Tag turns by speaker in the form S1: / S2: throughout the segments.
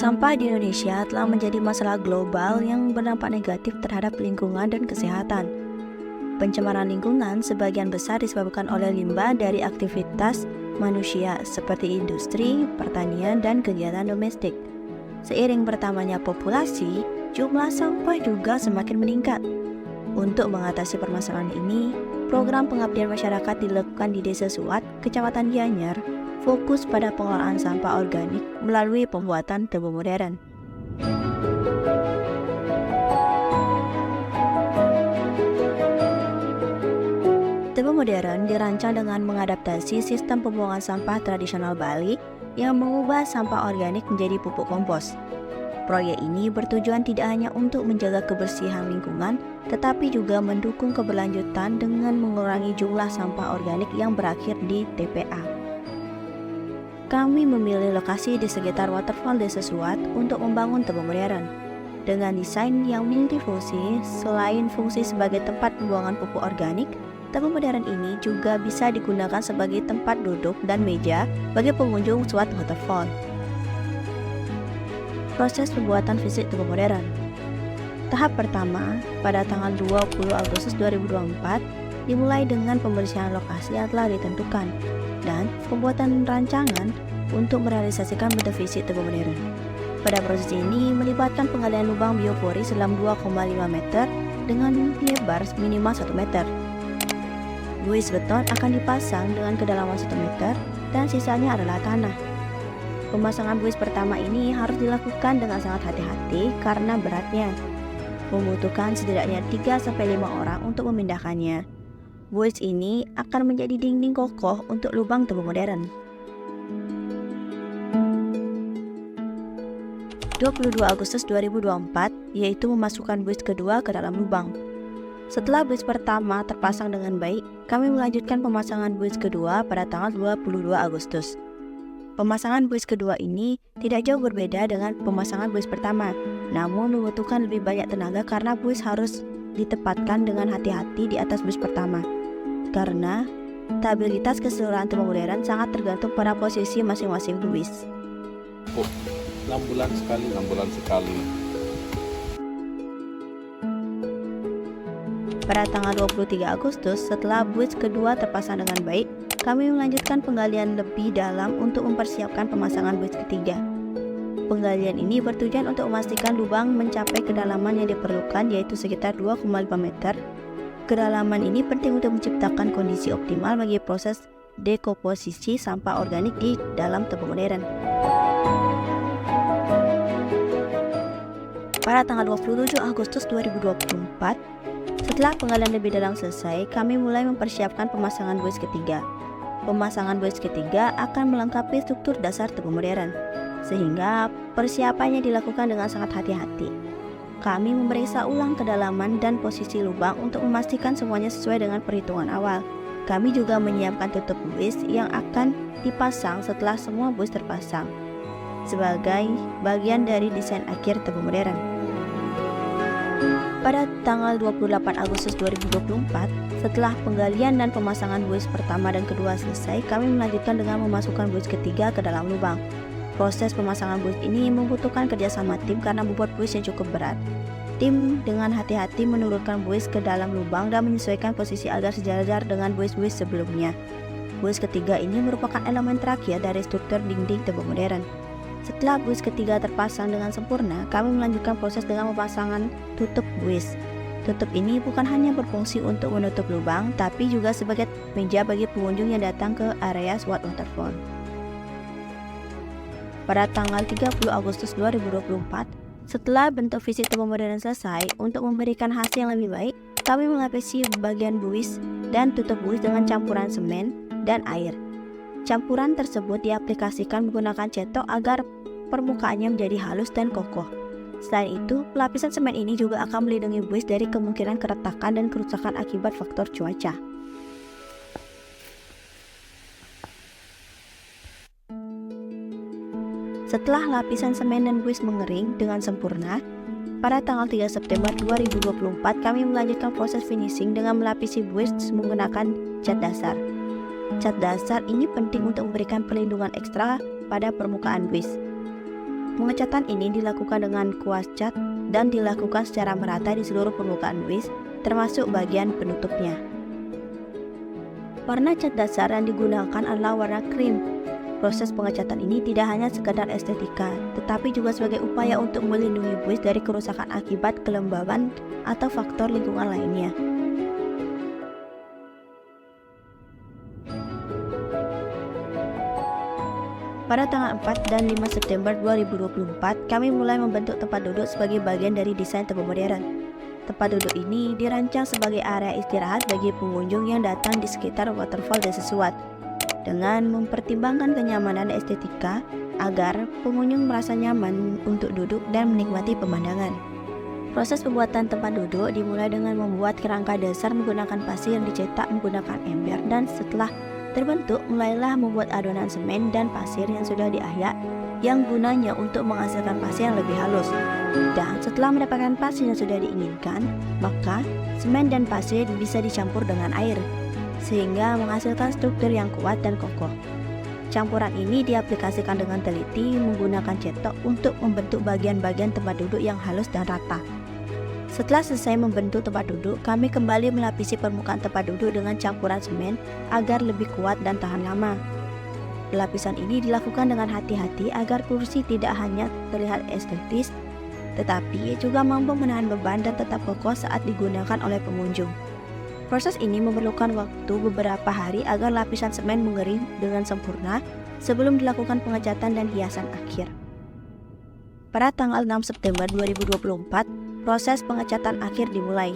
S1: Sampah di Indonesia telah menjadi masalah global yang berdampak negatif terhadap lingkungan dan kesehatan. Pencemaran lingkungan sebagian besar disebabkan oleh limbah dari aktivitas manusia seperti industri, pertanian, dan kegiatan domestik. Seiring bertambahnya populasi, jumlah sampah juga semakin meningkat. Untuk mengatasi permasalahan ini, program pengabdian masyarakat dilakukan di Desa Suat, Kecamatan Gianyar, fokus pada pengelolaan sampah organik melalui pembuatan tebu modern. Tebu modern dirancang dengan mengadaptasi sistem pembuangan sampah tradisional Bali yang mengubah sampah organik menjadi pupuk kompos. Proyek ini bertujuan tidak hanya untuk menjaga kebersihan lingkungan, tetapi juga mendukung keberlanjutan dengan mengurangi jumlah sampah organik yang berakhir di TPA. Kami memilih lokasi di sekitar waterfall Desa Suat untuk membangun tebu modern. Dengan desain yang multifungsi, selain fungsi sebagai tempat pembuangan pupuk organik, tebu modern ini juga bisa digunakan sebagai tempat duduk dan meja bagi pengunjung Suat Waterfall. Proses pembuatan fisik tebu modern. Tahap pertama, pada tanggal 20 Agustus 2024, dimulai dengan pembersihan lokasi yang telah ditentukan dan pembuatan rancangan untuk merealisasikan bentuk fisik tebu modern. Pada proses ini melibatkan penggalian lubang biopori sedalam 2,5 meter dengan lebar minimal 1 meter. Buis beton akan dipasang dengan kedalaman 1 meter dan sisanya adalah tanah. Pemasangan buis pertama ini harus dilakukan dengan sangat hati-hati karena beratnya. Membutuhkan setidaknya 3-5 orang untuk memindahkannya. Buis ini akan menjadi dinding kokoh untuk lubang tebu modern. 22 Agustus 2024, yaitu memasukkan buis kedua ke dalam lubang. Setelah buis pertama terpasang dengan baik, kami melanjutkan pemasangan buis kedua pada tanggal 22 Agustus. Pemasangan buis kedua ini tidak jauh berbeda dengan pemasangan buis pertama, namun membutuhkan lebih banyak tenaga karena buis harus ditempatkan dengan hati-hati di atas buis pertama. Karena stabilitas keseluruhan tebu modern sangat tergantung pada posisi masing-masing buis.
S2: 6 bulan sekali.
S1: Pada tanggal 23 Agustus, setelah buis kedua terpasang dengan baik, kami melanjutkan penggalian lebih dalam untuk mempersiapkan pemasangan buis ketiga. Penggalian ini bertujuan untuk memastikan lubang mencapai kedalaman yang diperlukan, yaitu sekitar 2,5 meter. Kedalaman ini penting untuk menciptakan kondisi optimal bagi proses dekomposisi sampah organik di dalam tebu modern. Pada tanggal 27 Agustus 2024, setelah penggalian lebih dalam selesai, kami mulai mempersiapkan pemasangan buis ketiga. Pemasangan buis ketiga akan melengkapi struktur dasar tebu modern, sehingga persiapannya dilakukan dengan sangat hati-hati. Kami memeriksa ulang kedalaman dan posisi lubang untuk memastikan semuanya sesuai dengan perhitungan awal. Kami juga menyiapkan tutup buis yang akan dipasang setelah semua buis terpasang, sebagai bagian dari desain akhir tebu modern. Pada tanggal 28 Agustus 2024, setelah penggalian dan pemasangan buis pertama dan kedua selesai, kami melanjutkan dengan memasukkan buis ketiga ke dalam lubang. Proses pemasangan buis ini membutuhkan kerjasama tim karena bobot buis yang cukup berat. Tim dengan hati-hati menurunkan buis ke dalam lubang dan menyesuaikan posisi agar sejajar dengan buis-buis sebelumnya. Buis ketiga ini merupakan elemen terakhir dari struktur dinding tebu modern. Setelah buis ketiga terpasang dengan sempurna, kami melanjutkan proses dengan pemasangan tutup buis. Tutup ini bukan hanya berfungsi untuk menutup lubang, tapi juga sebagai meja bagi pengunjung yang datang ke area Suat Waterfall. Pada tanggal 30 Agustus 2024, setelah bentuk fisik tebu modern selesai, untuk memberikan hasil yang lebih baik, kami melapisi bagian buis dan tutup buis dengan campuran semen dan air. Campuran tersebut diaplikasikan menggunakan cetok agar permukaannya menjadi halus dan kokoh. Selain itu, lapisan semen ini juga akan melindungi buis dari kemungkinan keretakan dan kerusakan akibat faktor cuaca. Setelah lapisan semen dan buis mengering dengan sempurna, pada tanggal 3 September 2024 kami melanjutkan proses finishing dengan melapisi buis menggunakan cat dasar. Cat dasar ini penting untuk memberikan perlindungan ekstra pada permukaan buis. Pengecatan ini dilakukan dengan kuas cat dan dilakukan secara merata di seluruh permukaan buis, termasuk bagian penutupnya. Warna cat dasar yang digunakan adalah warna krim. Proses pengecatan ini tidak hanya sekedar estetika, tetapi juga sebagai upaya untuk melindungi buis dari kerusakan akibat kelembaban atau faktor lingkungan lainnya. Pada tanggal 4 dan 5 September 2024, kami mulai membentuk tempat duduk sebagai bagian dari desain Tebet Modern. Tempat duduk ini dirancang sebagai area istirahat bagi pengunjung yang datang di sekitar waterfall Desa Suat, dengan mempertimbangkan kenyamanan dan estetika agar pengunjung merasa nyaman untuk duduk dan menikmati pemandangan. Proses pembuatan tempat duduk dimulai dengan membuat kerangka dasar menggunakan pasir yang dicetak menggunakan ember, dan setelah terbentuk mulailah membuat adonan semen dan pasir yang sudah diayak yang gunanya untuk menghasilkan pasir yang lebih halus. Dan setelah mendapatkan pasir yang sudah diinginkan, maka semen dan pasir bisa dicampur dengan air sehingga menghasilkan struktur yang kuat dan kokoh. Campuran ini diaplikasikan dengan teliti menggunakan cetok untuk membentuk bagian-bagian tempat duduk yang halus dan rata. Setelah selesai membentuk tempat duduk, kami kembali melapisi permukaan tempat duduk dengan campuran semen agar lebih kuat dan tahan lama. Lapisan ini dilakukan dengan hati-hati agar kursi tidak hanya terlihat estetis, tetapi juga mampu menahan beban dan tetap kokoh saat digunakan oleh pengunjung. Proses ini memerlukan waktu beberapa hari agar lapisan semen mengering dengan sempurna sebelum dilakukan pengecatan dan hiasan akhir. Pada tanggal 6 September 2024, proses pengecatan akhir dimulai.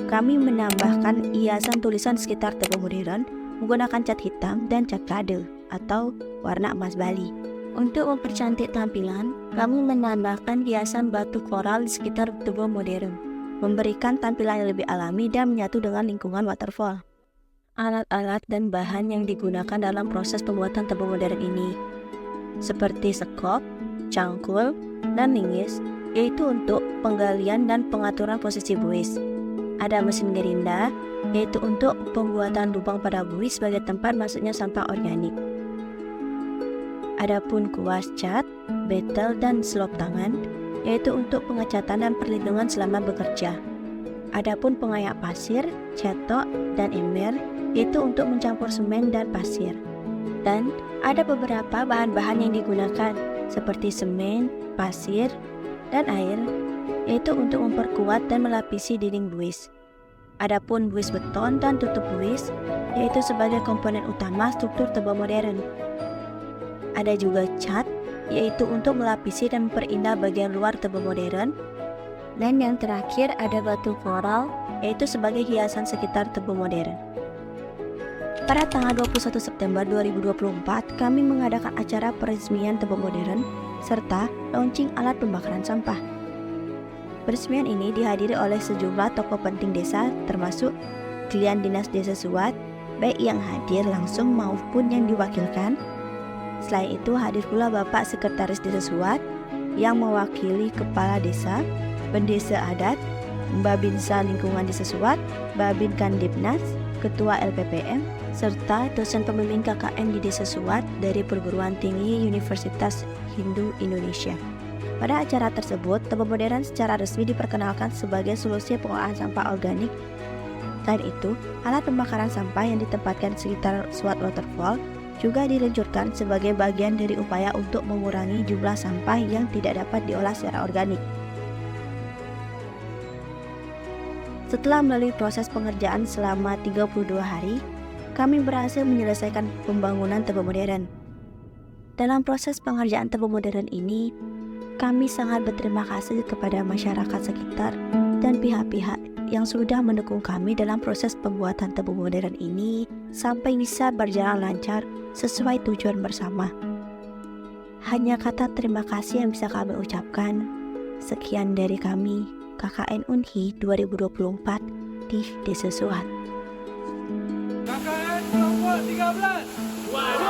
S1: Kami menambahkan hiasan tulisan sekitar Tebet Modern menggunakan cat hitam dan cat lade atau warna emas Bali. Untuk mempercantik tampilan, kami menambahkan hiasan batu koral di sekitar Tebet Modern, memberikan tampilan yang lebih alami dan menyatu dengan lingkungan waterfall. Alat-alat dan bahan yang digunakan dalam proses pembuatan Tebet Modern ini seperti sekop, cangkul, dan linggis, yaitu untuk penggalian dan pengaturan posisi buis. Ada mesin gerinda, yaitu untuk pembuatan lubang pada buis sebagai tempat masuknya sampah organik. Adapun kuas cat, betel, dan selop tangan, yaitu untuk pengecatan dan perlindungan selama bekerja. Adapun pengayak pasir, cetok, dan ember, yaitu untuk mencampur semen dan pasir. Dan ada beberapa bahan-bahan yang digunakan, seperti semen, pasir, dan air, yaitu untuk memperkuat dan melapisi dinding buis. Adapun buis beton dan tutup buis, yaitu sebagai komponen utama struktur Tebet Modern. Ada juga cat, yaitu untuk melapisi dan memperindah bagian luar Tebet Modern. Dan yang terakhir ada batu koral, yaitu sebagai hiasan sekitar Tebet Modern. Pada tanggal 21 September 2024, kami mengadakan acara peresmian Tebet Modern serta launching alat pembakaran sampah. Peresmian ini dihadiri oleh sejumlah tokoh penting desa, termasuk klien dinas Desa Suat, baik yang hadir langsung maupun yang diwakilkan. Selain itu hadir pula Bapak Sekretaris Desa Suat yang mewakili Kepala Desa, Pendesa Adat, Babinsa Lingkungan Desa Suat, Babin Kandipnas, Ketua LPPM, serta dosen pembimbing KKN di Desa Suat dari Perguruan Tinggi Universitas Hindu Indonesia. Pada acara tersebut, Tebet Modern secara resmi diperkenalkan sebagai solusi pengolahan sampah organik. Selain itu, alat pembakaran sampah yang ditempatkan di sekitar Suat Waterfall juga diluncurkan sebagai bagian dari upaya untuk mengurangi jumlah sampah yang tidak dapat diolah secara organik. Setelah melalui proses pengerjaan selama 32 hari, kami berhasil menyelesaikan pembangunan Tebet Modern. Dalam proses pengerjaan Tebet Modern ini, kami sangat berterima kasih kepada masyarakat sekitar dan pihak-pihak yang sudah mendukung kami dalam proses pembuatan Tebet Modern ini sampai bisa berjalan lancar sesuai tujuan bersama. Hanya kata terima kasih yang bisa kami ucapkan. Sekian dari kami, KKN Unhi 2024 di Desa Suat.
S3: KKN kelompok 13.